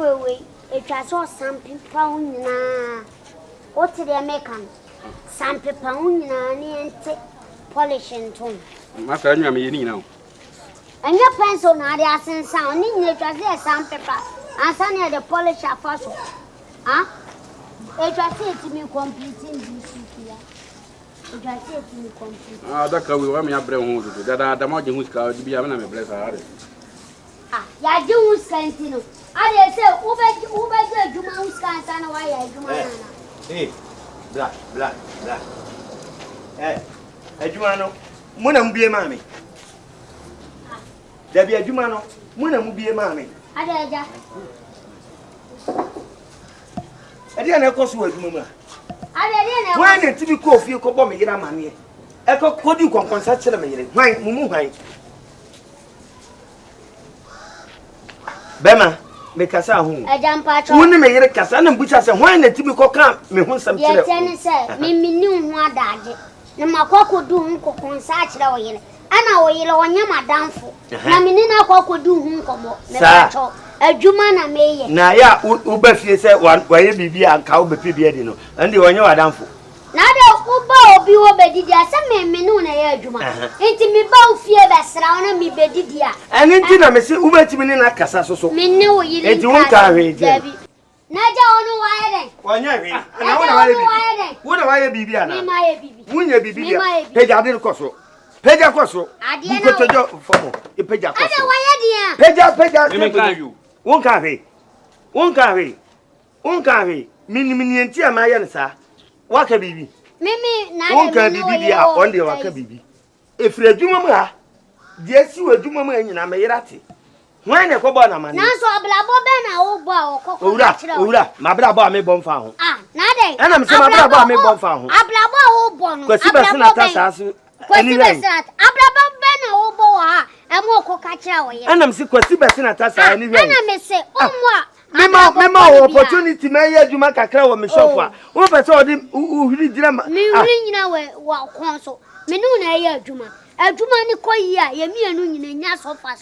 away. It was all some people now. What did they make them? Some people and polishing too. Master, I'm eating now. And your pencil now, they are saying sound in it was there some paper. And Sunny the polish are fossil. Huh? It was to me completing this year. It was to me completing. Ah, that we want me a brain that are the margin who's called to be a man of bless her. Ah, ya do scantino. I say, Uber, Juma scan, why I do. Hey, black. Eh, Jumano, Munam be a mammy. There be a Jumano, Munam be a mammy. I didn't know cost what Mumma. didn't know. Why did you call for your cobble me? Money? Echo could you compensate me? Why, Mumu? Bema, make us a home. A jump patch. Wouldn't make a cassan and butchers and why the typical camp me who some Yes, said, me knew what daddy. No, my cock would do uncle consult oil. And I will on your downfall. Namina cock would do uncle. A Jumana may. Now, yeah, Uber said one where you be and cow be PBD, and you are your downfall. Now, the Uber be obedient. Some men know a Juma. Ain't me both fear that surround me bedidia. And indeed, I may say Uber to me in a casa so. Me know you won't carry Debbie. Naja on wire. One year, what do I be? My baby. When you be Peja del Cosso. Peja Cosso. I didn't go for Peja Cosso. Peja, you. Won't carry. Miniantia, my answer. What a baby. Mimi, won't carry on the Waka baby. If you're Jumama, yes, you are Jumama and I'm a Rati. When a cobana man. Now, so a blabba, Ura, my brother may bomb found. Ah, Nade, and I'm saying my brother may bomb found. A blabba, bon, because he doesn't ask us. Anyway, and more catcher. And I'm sick with Sibasina Tassa anyway. And I may say, oh, Mama, opportunity may you make a crow on my sofa. What I saw him who did drama. Me ring away, what console. Menuna, a Juma. A Jumani Koya, a mere noon in a sofa.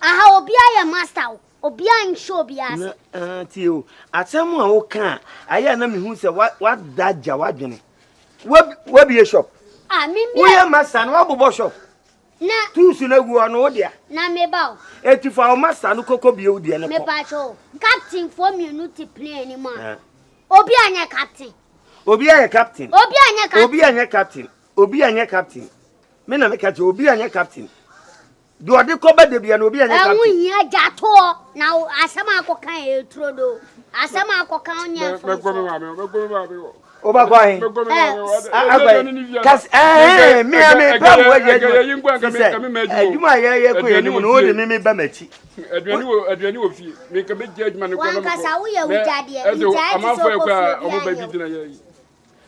I will be a master, or behind show be as you. At someone who can't, I am who said what that Jawajan. Where be a shop? I mean, we are my son, what about shop? Na too soon ago on Odia. Na me bow. 84 master no coco be Odia. Me pacho. Captain for me no to play anymore. Obianya captain. Obianya captain. Me na me catch Obianya captain. Do I cover the Bian Obianya captain? We hear Jato. Now Asama Cocan Trodo. Asama Cocania. Over going. Cause me, you might hear me Bamechi. Make a big judgment.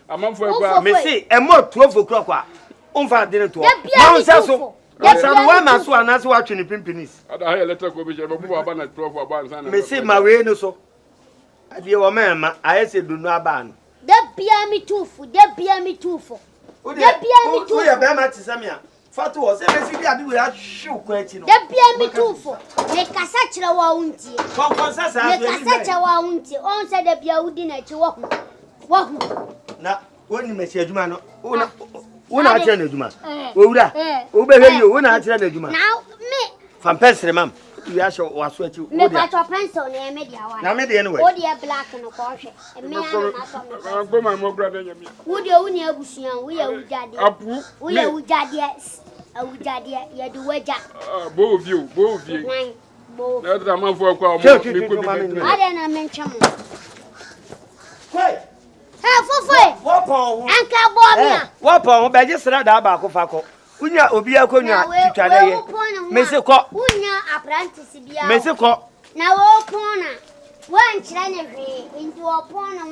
I'm for Missy, and more 12 o'clock. Umfa didn't talk. Yes, I'm one man, so I'm not watching the pimpinies. I let her go with about 12 about Missy, my way, no so. I dear man, I said, do not ban. That beer me too for. That beer me too for. That beer me too. We are very much Samia. Fatu was a message. I do have shoe question. That beer me too for. Make a such a wounty. Make a such a wounty. On said the beer would dinner to walk. Now, when you message man, when I tell you, man, obey you when I tell you, man. Now, me from Pencil, ma'am. You are sure was what you make a pencil near media. Now, maybe anyway. What dear black and a caution. And me, I'm my more brother. Would you only have we are with daddy? We are with daddy, yes. I would daddy, you do a jack. Both you. That's a month for a call. I didn't mention. Hey, what on? Uncle Bob, what on? But just read about Cofaco. Unya obia konya titwane meseko unya apprentice bia meseko na wo pona wan kire ne hwe into opona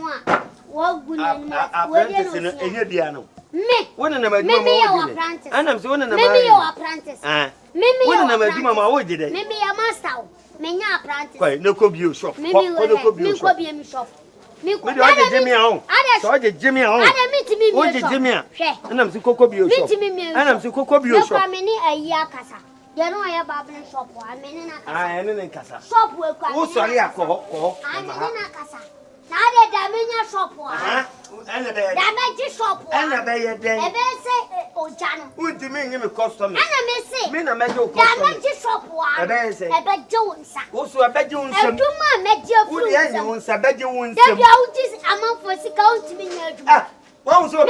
wa guna ni apprentice no enye bia no me wona na maduma ma wo di anam se wona na ma me your apprentice wona na maduma ma wo di de me your master me nya apprentice kwai no ko bio shop ko no ko bio shop me shop me ko de Jimmy on so de Jimmy on ada meet me o de Jimmy anam se koko bio shop anam se koko bio shop kwa me ni ayi akasa You know I have shop. I mean, I am casa. Shop will come. Oh, sorry, I call. I'm in a casa. Now the damage shop. And the damage shop. And the bay then. I may say, oh, Jana. Who do you mean you customer? And I may say, Mina Meadow damage shop. I say, I bet Jones. also, I bet you won't say, I met your food. I bet you won't say, I'm out for account to me. What was your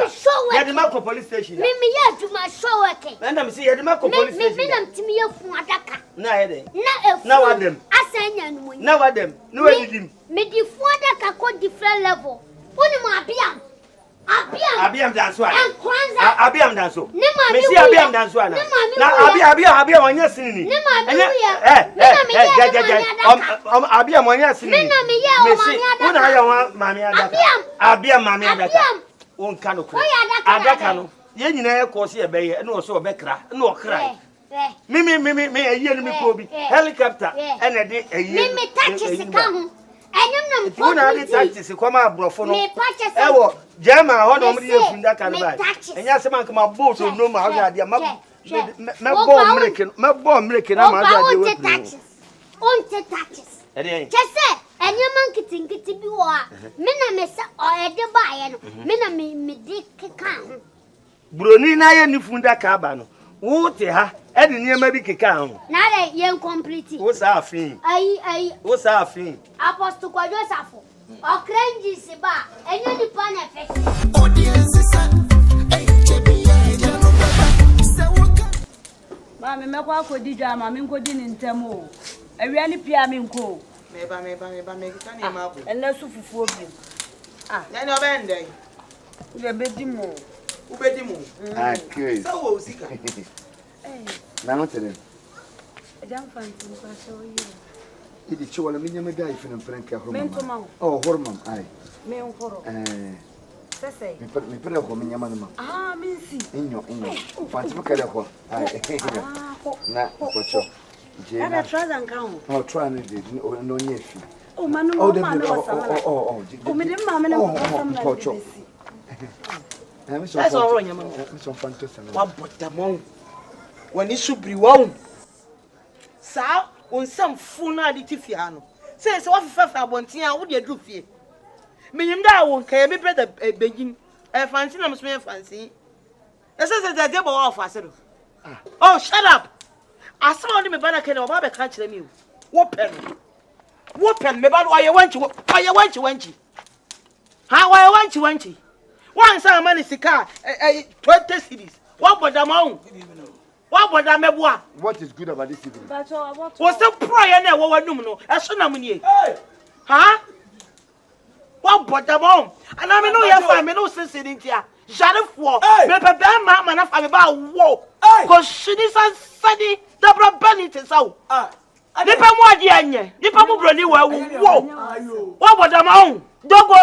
show at the Marco police station? Mimi, yes, to my show working. And I'm seeing the Marco police station. To me, of Madaka. Now I them. I send you. Now I them. No, I didn't. Me the Fwadaka called different level. Only my Biam. Abiam dance one. Abiam dance so. Messi Abiam dance one. Now Abiam on your singing. Abiam on your singing. When I want Mammy Abiam Mammy Adaka. One canoe. Adakano. Yen never cause a bay and also a beckra. No cry. Me, a year me helicopter and a day a year. Me touches the come. And you know, I touches come out, bro, for me patches. Gemma, hold on, you that kind of life. And yes, a man come up boat to no more. My bomb making a touches. Just say, and your monkey think it to be war. Mina miss or a debian. Mina me dick can. Brunina and Funda Cabano. Wote ha edi niema bi keka ho na le ye complete wo sa afin wo sa afin apostle Joseph okranji siba enye nipa na fe Mami mekwa akodi dwa mami nkodi ni ntem o awia ni pia mi nko meba mekita ni ma ko enne su fufuo bi na ni obende ule bedi mo okay so wo sika na no tele jam fanti kwa so yi idi chiwala minyama ga ifina mprenke hormon mentoma oh hormon ai me nkoro sese mi pere ko minyama no ma minsi inyo fanti makale ko ai na kocho Ada trouser nkan ho try no dey no nyefi manu manu wasama o me dem ma me na kocho That's all right, man. What but the monk? When it should be one. Sir, on some fool na di tifiano. Say so what for bontia wo dey do fie. Me him da won kan me brother begin. Fancy na me fancy. Say that dey bo off asero. Oh, shut up. Asem on me bana kan o ba be kan kire me. Wo pen me ba o ye wanchi. Ha wa ye wanchi. One some money sika 20 cities. What but amount? What but amebua? What is good about this city? What's the prayer na wo wadum no? Eso na munye. Ha? What but amount? And I know you find me no sense in here. Jarefo. Me pebe ma na fa me ba wo. Ko shini san sadi dabra banite saw. Nipa mu ade anye. Nipa mu broni wa wo. What but amount? Dogo.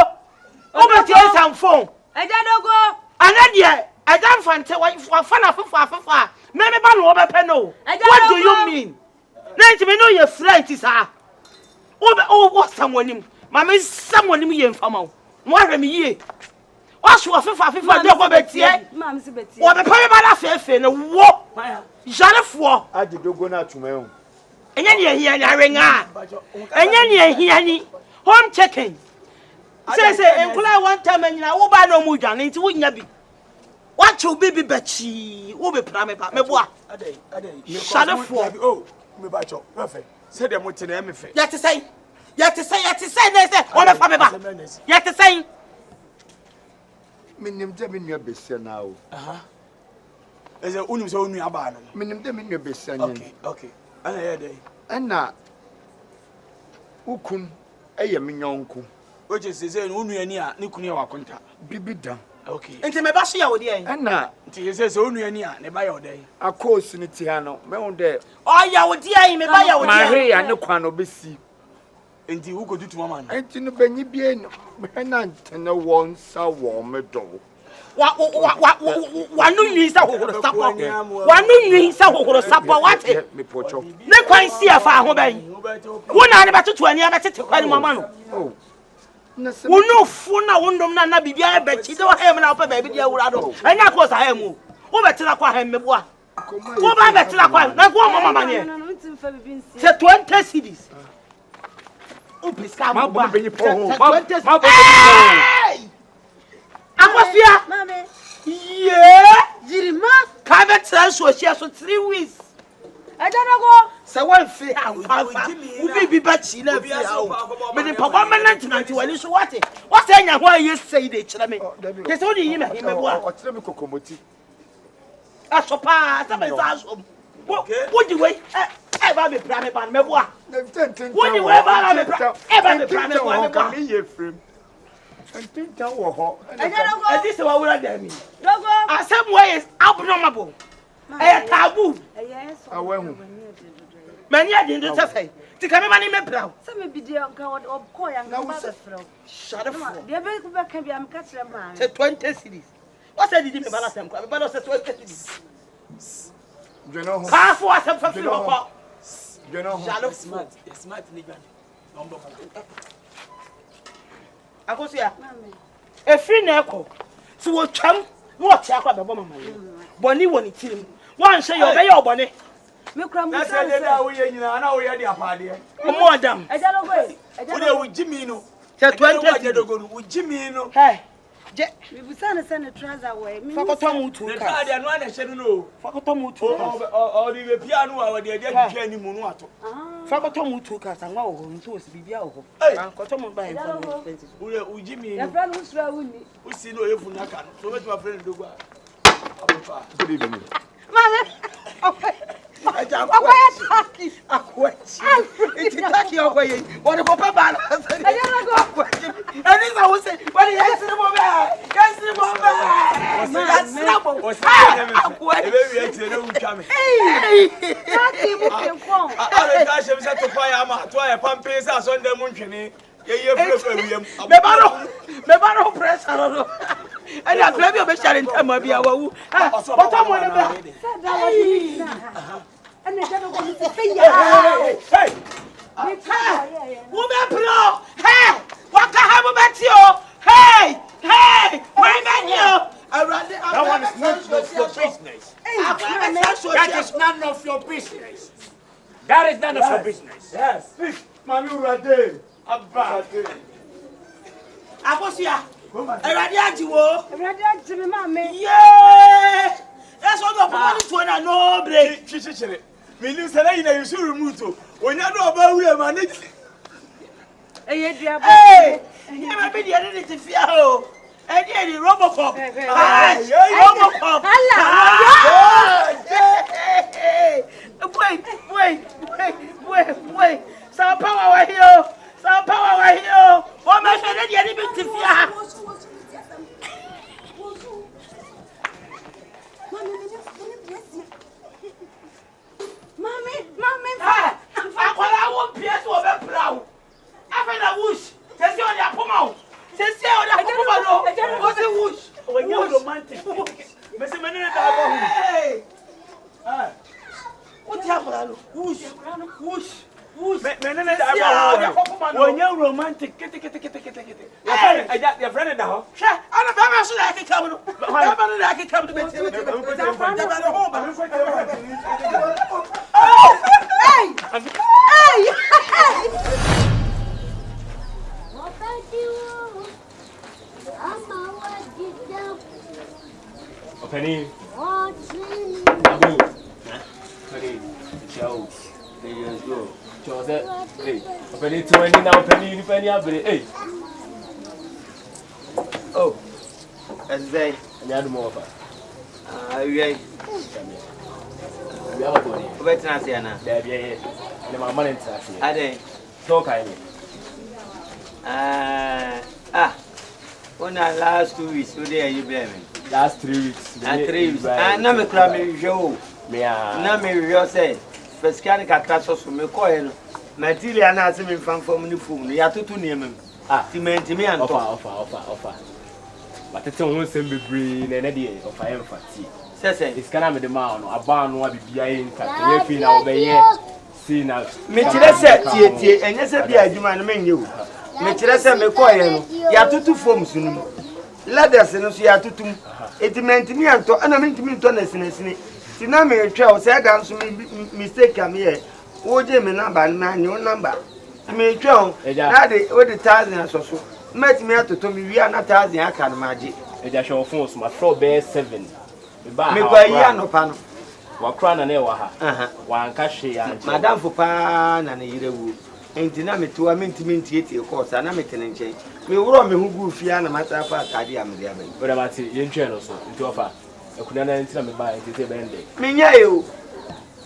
Obe tie sam phone. Ejadogo Anadia, I don't fancy what for fana. Maybe ban over penno. What do you mean? Let me know your friend is her. What someone him? Mamma, someone him yen from out. What me ye? What's your fifa dog bet yet? Mam's bet. What the parabala fair and a walk? Jarefo. I did go na to my own. And then you hear a ring. And then you hear home checking. Say, employ one time and you will buy no more than it wouldn't be. What you be betchy? Will be prime about me. What? Shut up for oh, me by your perfect. Say them what to them. Yet to say, what a family. Yet to say, Minim dem in your best now. As a unus only about Minim dem in your best. Okay. And a day. And na ukun eye minyonku. Which is saying, only any Nikunia Wakunta. Bibi dam. Okay. into me basia with you. And na, he says, only any by your day. A course in Tiano, me there. Oh, ya would dear me buy your my hair and no quano be see. And you go to Mamma. And to no Benny bien, and no one so warm a door. What one news that will stop one news that will stop what me pocho. No quite see a far home. One I never to 20 hours to quite mamma. Oh, no fool, no one don't be but she don't have an upper baby, dear Urado. And that was I am. Over to the Quaham, Go back to that one. Now go mama here. Say 20 cedis. Oh, please come. Ma bo be ni po ho. Ma bo be ni po. Akosia. Mame. Yeah. Jirima. CAPENTA so share so 3 weeks. I don't go. So one free house. We be back in every house. Me the papa man 1991 so what? What say nya why you say dey kire me? Yes only him me bo. O kire me kokomoti. Asopa, say me asom. What the way? E ba me pra me ban me bo. What the way ba me pra? E ba me pra me bo. Ka me ye frame. Tinta wo ho. I don't go. And this what we dey me. Dogo. Asɛm way is abnormal. Eh taboo. Yes. Awehu. Many are the interface. To come money me proud. Some be dear of coy and go back. Shut up. The very back can be am catch them man. Say 20 cities. What said you balance them? Balance 20 cities. You know who? Half for us for free. You know who? Smart. Smart nigga. Akosia. E free na eko. So wo twam, wo tia kwa bebo mama ye. Boni woni tirim. Wan hye yo be yo boni. Me kura mu That's the day we ye nyina na we ye de apade. Omo adam. I don't go. Wo de wo jimi no. Say 20 cities. Wo jimi no. Hey. Je, we be send trouser away. Me fakoto mu tu The ka. card ya no na hye no. Fakoto mu tu ka. O di be pia no wa de twitwa ni mu no ato. Fakoto mu tu ka sanwa wo ho nso osi bibia wo ho. Fakoto mu ba en fa. Wo jimi your no. friend who's right with me. Wo si no efu na ka no. So make my friend dogo. Good evening. Mama. Akwati. It's taki okoye. What the papa ban. I don't go. And this I will say, what yes the moment. Yes the moment. That's trouble. What's the baby ate no come. Hey. Taki mu ke kon. Ale ka she se to pa ya ma to ya pampe se aso ndem ntwene. Ye frefre wiem. Me baro pressure no. And I grab your best in time be awu. What am I be? And I don't go to say Hey. Who be pro? Hey. What ka have about you? Hey. Where man you? That one is not your business. That is none of your business. That is none of your business. Yes. Mami urade. Abba. Akosia. Eradi ajiwo. Eradi ajimi mama. Yeah. That's what the police want no break. Chichichire. Me ni say na you should remove to. Onya do oba wure ma ne. Hey. You may be the identity fear ho. And the Robocop. Robocop. Wait. Some power here. What my friend the identity fear. Mommy. I won't pierce to a brow. After the whoosh. Say on your pomo. Say on your pomo. What's the whoosh? When you're romantic. Mr. Manana. Hey. What's happening? Whoosh. Manana. When you're romantic. Your friend in the house. I'm a baby. I can come. I can come to me. Penny. Penny 20 now, penny every hey. Oh. As they. And you had more of us. Yeah. We have a body. Wait na say na. There be here. And my money to us here. Ade. So kind. On last 2 weeks, so there you blame me. Last 3 weeks. 3 weeks. Na me kra me show. Me ah. Na me yo say. First can kakra so me ko he no. Material na se me fan fam ni fom no. Ya tutu ne emem. Cement me an to. Offer. But it's on some bebree na dey offer emphasis. Say. It's kana me the man no aba no abibia yin ka. We fi na obeye. See na. Me kire se tie enye se bia adwuma no menye o. Me kire se me ko he no. Ya tutu fom sunu. Ladders no so ya tutum. Cement me an to ana me ntimi to na sinesine. Tina me twa say dance mistake am here. Wo je me number na your number. Me twa na de o de 1000 so. Met me atoto me wi na 1000 aka na maji. Eja show phone so my floor bear 7. Me kwa yi anopa no. Wa kra na wa ha. Wa nka hwe ya. Madam fo pa na ne yirewu. Enti na me to amintimi ntieti course na me tene nchen. Me wuro me hugu fia na mata fa akade amde abai. Ora mate ye ntwe no so. Nti ofa. Ekuna na ntina me ba nti te bende. Me nya yo.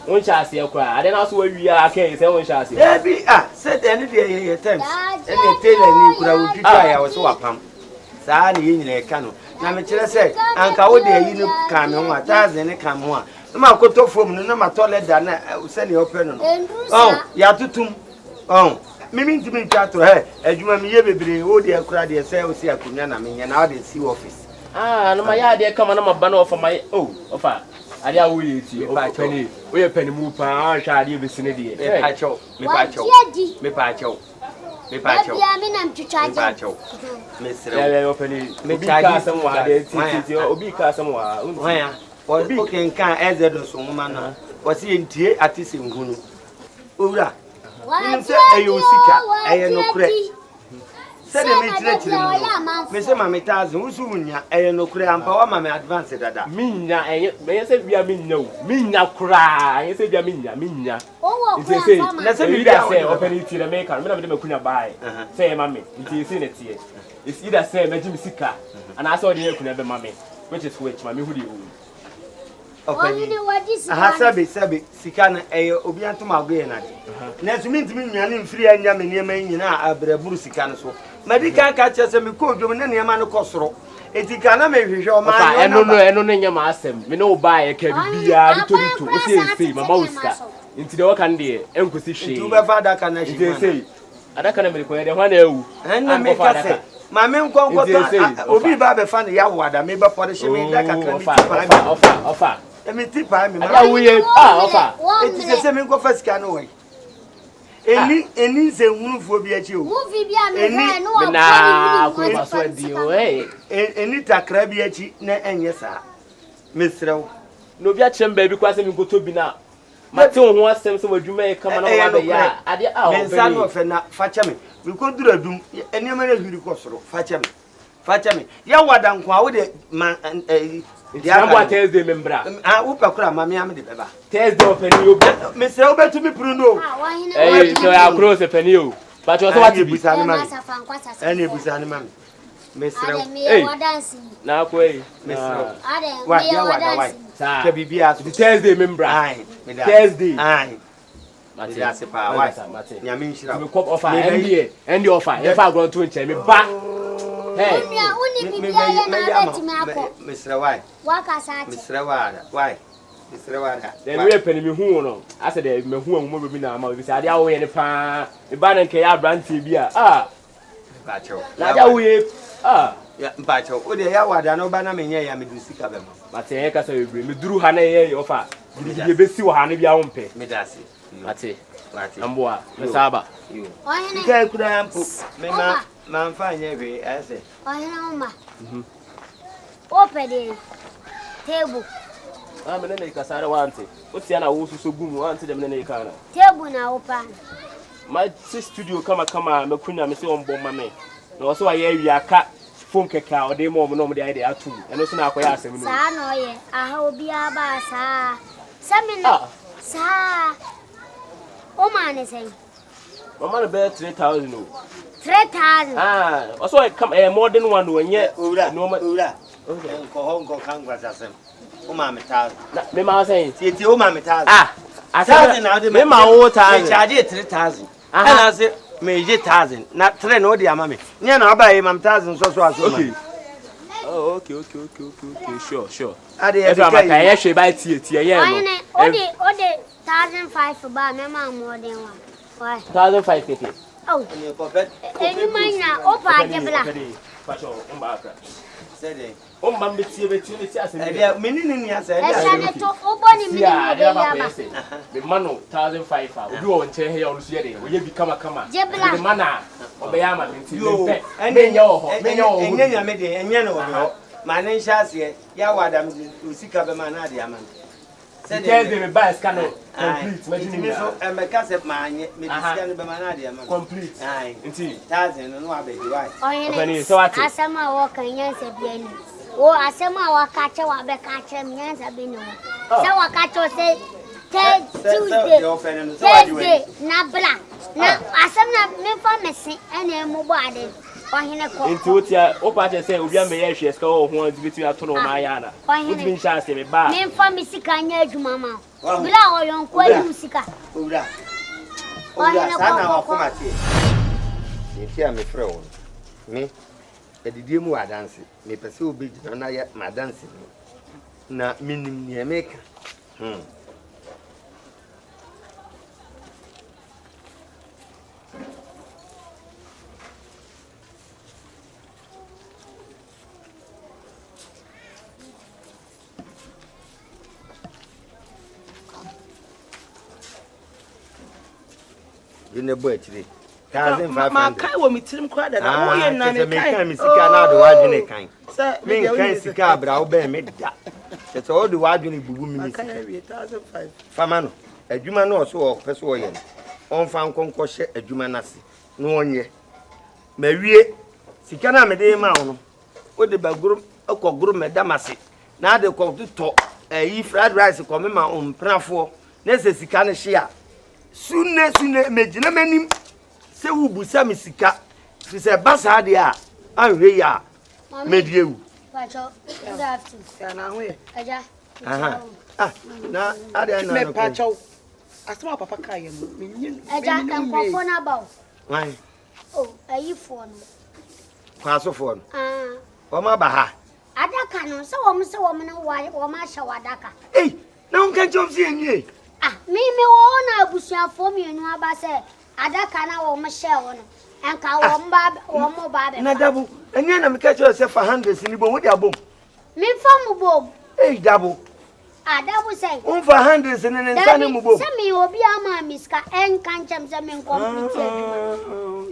Won chase e kwa. Ade na so wa wi aka se won chase. Eh bi said any day ye times. Any tailor ni kura utwitwa ya wo so wapam. Saa ne ye nyina e ka no. Na me kire se anka wo de yi no ka me ho ataze ne ka me ho a. Ma koto fom no na ma toilet da na se ne open no. Oh, ya tutum. Oh, mimi ntimi ntwato he adwuma me ye bebre wo de akura de se wo si akonya na me nya na wo de si office. No my idea come on my banner of my offer. I dare we ti o penny. We penny mu pa hwa ade be sine de. Me pacho. Me pacho. Ya me nam twitwa pacho. Me sere. Ya penny. Me ka sam wa de ti obi ka sam wa. Hwan obi ken kan ezedo so ma no. Wo se ntie atise nhunu. Owura. Ni se ayosika ayenokure. Se de me tire mu. Me se ma metaze usu wunya ayenokure ampa wa ma me advance dada. Minya me se bia minya o. Minya kura. Ye se bia minya. Nti se na se bia se open tire me kan me na me de makunya bai. Se ma me. Nti se ne tie. It's either say me jimi sika and I saw the ekuna be ma me. Which is which ma me hu di o. Sabi sika na obi antum agoye na de na sumi ntimi nwane mfiri anya me niam nyina abraburu sika no so madika ka chese me ko dwom na niam no kosoro etika na me hwehwe o ma eno no nya ma asem me no ba e ka bibia ni to o se mama usika nti de waka nde enkosi hwe nti be fa daka na hwe nti adaka na me ko de hwana ewu na me ka se ma me nkonko obi ba be fa ne ya wada me be pore hwe me daka kan ofa emi ti pa mi ma wuye ofa eti se me go fa sika no we eni se hunufo bi achi o movie bi a me no na ko ba so di o eni takra bi achi na enye sa mesrew no bi a chem ba bi kwa se mi goto bi na mate ho asem se wadwuma e kama na wa ba ya ade a o be mensa no fe na facha me bi ko dura dum eni ma na hwiri ko soro facha me ya wada nko a wo de Diambo Thursday membra. Wo pakura mama am de beba. Thursday openi o. Me se obetu mi pruno. So ya cross openi o. But you what be busani mama. Ani busani mama. Me se na ko me se. Wa ya wada wai. Ke bibia so Thursday membra. Ai. Thursday. Ai. Mate ya se pa wai. Nyame nshira. Me cop offer end offer. If I go to nche me ba. Hey, uni bibia ye na beti me akọ. Mr. Why? Waka sa ati. Mr. Wada. Why? Mr. Wada. Then we penny me hu no. I said me hu anwo bi na ma bi say ade awo ye ne pa. Me ba na nke ya brantie bi a. Mpacho. Na ade awo ye. Ya mpacho. O de ya wada no ba na me nya ya me du sika be mo. Mate ye ka say we me duru ha na ye ofa. Gidi be si wo ha na bi a wo mpe. Me dase. Mate. Amboa. Me saba. Yo. Sika kura ampo. Me ma manfa nya we ase. Ohina mama. Open the table. Me na ka sare wante. O tia na wo suso gum wante dem na ka na. Table na open. My studio kama me kunya me se on bomma me. Na wo so wa ye wi aka phone keka o de mo no mo de ai de atum. Eno so na akoya asem no. Sa no ye. Aha obi aba sa. Samina. Sa. O man is saying. Mama be 3,000 o. 3,000. Also come more than one when ye ura. Okay. Ko kangwa zasem. O ma me 1,000. Me ma saying. Ti o ma me 1,000. I said now me ma o 1,000. Me charge 3,000. And I say me je 1,000. Na 3 no dia ma me. Nya na oba e ma 1,000 so aso. Okay. Oh, okay. Sure. Ade e ka ye hwe ba tie ye no. O de 1,500 ba me ma more than one. Why? 1,500. Oh. Any man opa debla. Pacho umba Sede. Umba betie asem. E menini ni asa e dia. E to oboni mini obe ya ba. Me mano 1,500. Obi wo nche he ya onu so ye de. Oye bi kama. Debla. Me mana obe ya ma nti me pe. Me nya wo. Enya nya me de enya no wo. Ma ne nhyase ya wada me usika be ma na ade ama. Thursday me buy scan complete. Me so make say manye me scan be manade am. Complete. Aye. Nti 1000 no abedi why? Oyene. So what? Asema wo kan yansa biani. O asema wa kache wa be kache nyansa bi no. Se wa kache se Tuesday na bla na asem na me fa mesi ene mo bo ade ohene ko nti otia o pa che say obi am ye hwe ska o ho nti bitu ato no ma ya na obi bin chance me ba me fa mesi ka nya adwuma ma bila o yon ko adu sika owura sana wa komate nti a me frɛ wo me edidie mu adanse me pese obi gina na ya madanse na minim ne meka You never actually. Ma kai wo mitirim kwa da na wo ye na me kai mi sika na do wadwene kan me kan sika abra wo be me da se so do wadwene bubu mi kai 1005 fama no adwuma no so wo pese wo ye on fa nkonko hye adwuma nase no onye ma wie sika na me de ma wo no wo de baguru akoguru me da mase na de ko to yi fried rice ko me ma omprafo na se sika ne hye a sune mejina manim se wu busa misika fi se basa de a anhwe ya mediewu pacho ndaftu ya na ho ye aja na ade na me pacho asema papa kai ya me nyin aja kan kofo na bawo why ayi fo no kwaso fo no o ma ba ha adaka no se wo no wo ma hye wadaka na on kan chom si enye me wo na abusuafo mienu aba se adaka na wo mhye wo no enka wo mo ba be na dabu enye na me ka cho se fa 100 ni bo wo di abom me fa mu bom dabu dabu say on fa 100 ni nsa ni mu bom se me obi ama miska enka nchem se me complete adwuma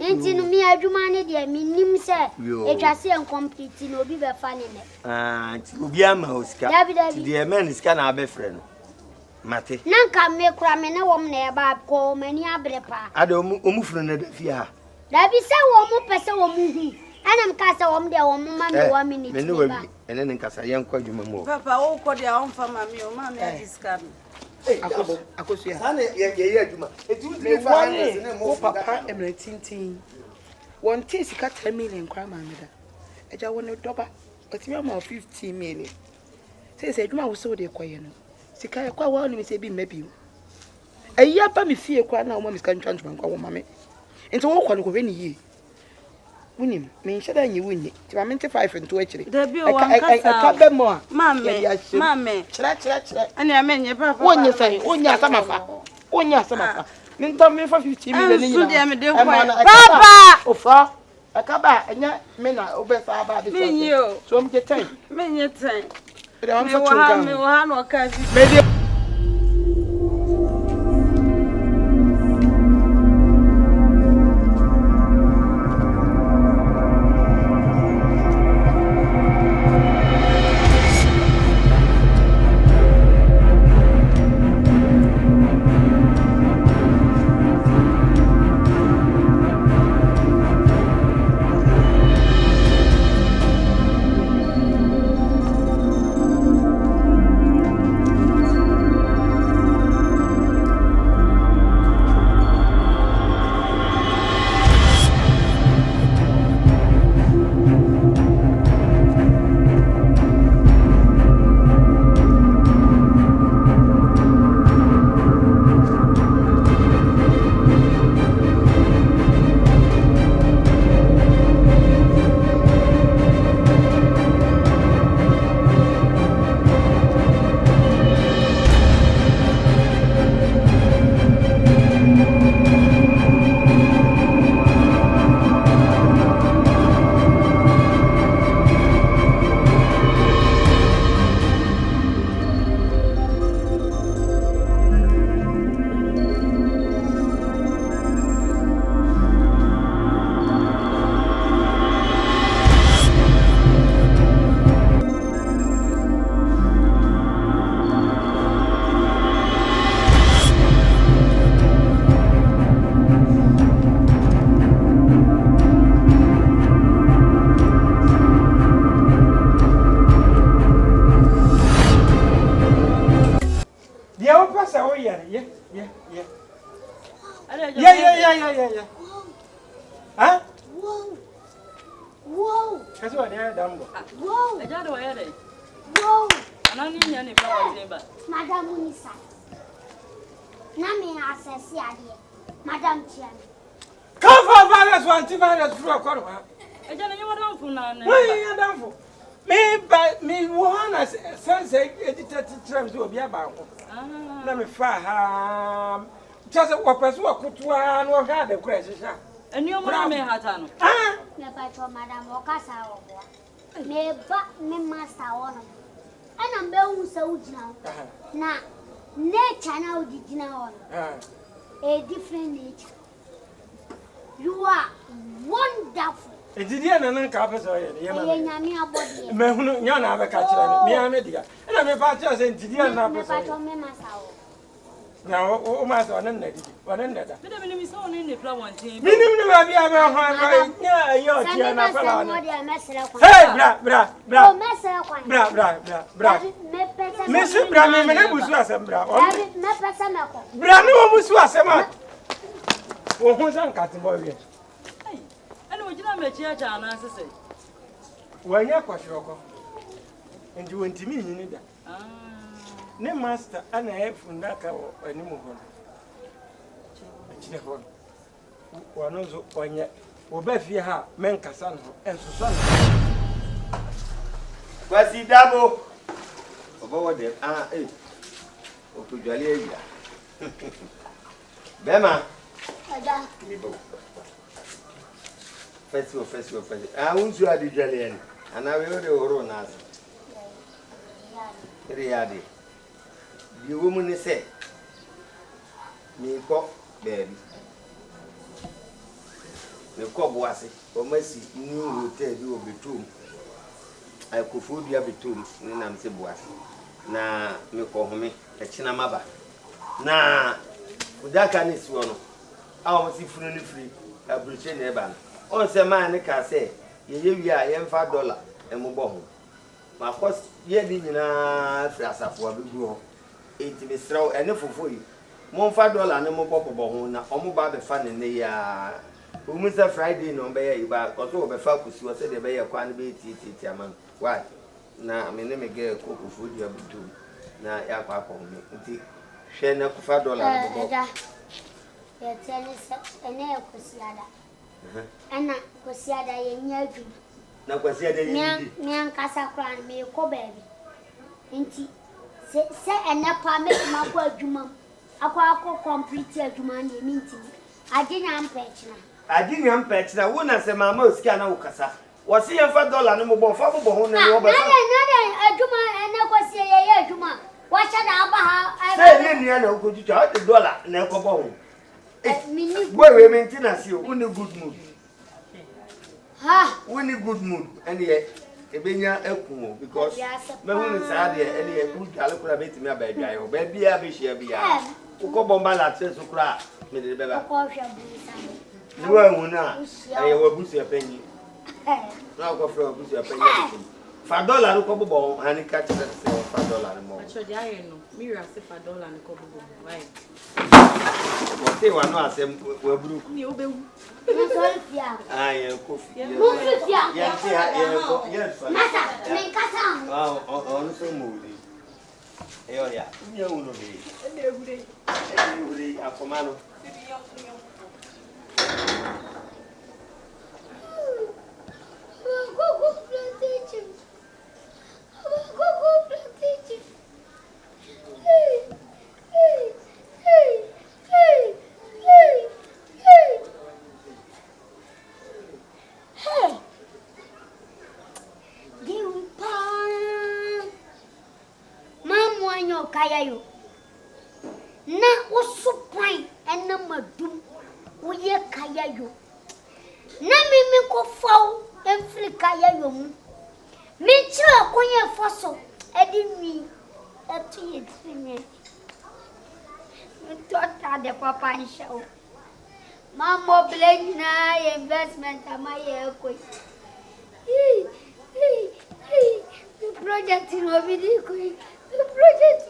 enti no me adwuma ne de me nim se etwa se complete no obi be fa ne ne obi ama osika de men sika na abe frɛ no mate nanka me kura me na wom na eba ko mani abre pa ade omufuru na da fia da bi se wom pese wom hu anam ka se wom de wom ma me 1 minute me ne wa ene ne nkasa ye nkwa dwuma mu papa wo ko de a on fa mami o mami a discard akoso ya sana ye adwuma etu me fa ne mo papa emre tintin won te sika 10 million kwa mami da eja won doba otimi ama 15 million se adwuma wo so de koye no sika ya kwa wa ni se bi mabi eya ba mi fie kwa na wo ma sika ntwantwan kwa wo ma me enti wo kwa no ko ni yi wunim me nhyeda nyi wunni ti ma mente 5 nto akire da bi o wan kasa ka be mo a mame chira ani amenye papa wonye sai wonya asamafa ni ntam me fa 50 million ni nyina papa ofa akaba enya me na obesa ba bi so me 10 menye 10 me wa no ka Yeah. Huh? Whoa. That's what they're done. Whoa. I don't know where they. Whoa. And I need any flowers neighbor. Madam Munisa. Nami access here. Madam Chian. Come for violence, one to violence through a corner. I don't know what I'm for now. Why are you done for? Me, one as sunset edited terms will be about. Let me fire. Just what person could one or had a question. And your mother may have done. Never told Madam Ocasa. Me master on. And I'm going so now. Nature now did now a different nature. You are wonderful. It didn't and carpet or body. Men, you never catch me. I'm a dear. And I'm about to say, did you not? Now, oh, my son, and lady, what ended that? But I'm so in the flower team. Minimum, yeah, you're Miss Brammy, my was Wasam Bra. Brano was Wasam. Oh, who's uncutting boy? I know you don't make your child answer. When you're quite and you went to me, you need that. Ne master ana hefu ndaka animu hono chine hono wanozo onye obafie ha menkasa no ensoso no kwasi dabo obo de opujwale eya bema Ada libo festival unsu adijwale en ana we ode horo na asa riade the woman said, me go, baby. Me go, bossy, or mercy, new hotel, you will be true. I could food you be true, and I'm say bossy. Na me call me a chinamaba. Na, without any swallow, I was free, a Britain eban. On some man, can say, ye are $5 and move home. My cost, ye didn't answer for a big girl. It be straw and for you. $5 and more pop na omuba be fan in the Mr. Friday no be ba oto be fa kusi o se de be yakwan be titi aman. Why? Na me ne me get cook food you abutu na yakwa ko me. Nti hwe na $5 no bo. ya tele se ene kusiada. Ana kusiada ye nyadu. Na kusiada ye mi ankasa kran me ko baby. Nti se enepa me makwa adwuma akwa complete adwuma na minti agenya mpechina wona se mama osika na ukasa wo se $5 no mo bo fa bo ho na wo ba na adwuma ene kwasi ye adwuma wa cha da aba ha se ne nia na ukojuju $1 na ekobo ho mini we maintenance you woni good mood ha woni good mood and ye ebenya ekumo because me hu ni sa de ene e ku jale kura betimi abadwa yo ba bia be hia bia ko bomba la tseso kura me de beba ko hwa busa ni wa hu na aye wa busu apanyi na ko fra busu apanyi $5 no ko bobo hani ka tse $5 mo acho de aye no mira se $5 no ko bobo vai mo te wa no asem wa buruku ni obewu Sofia. Aye, coffee. Sofia. Yes. Masa, me casa. On so moody. Yeah. You know me. Every akomano. Kayayo na usupai ena madum uye kayayo na mimi ko faw enfli kayayo mu mi tira konye foso edimi atuye trinye tota de papa nshaw mambo blenya investment amaye ko the project no bidi ko the project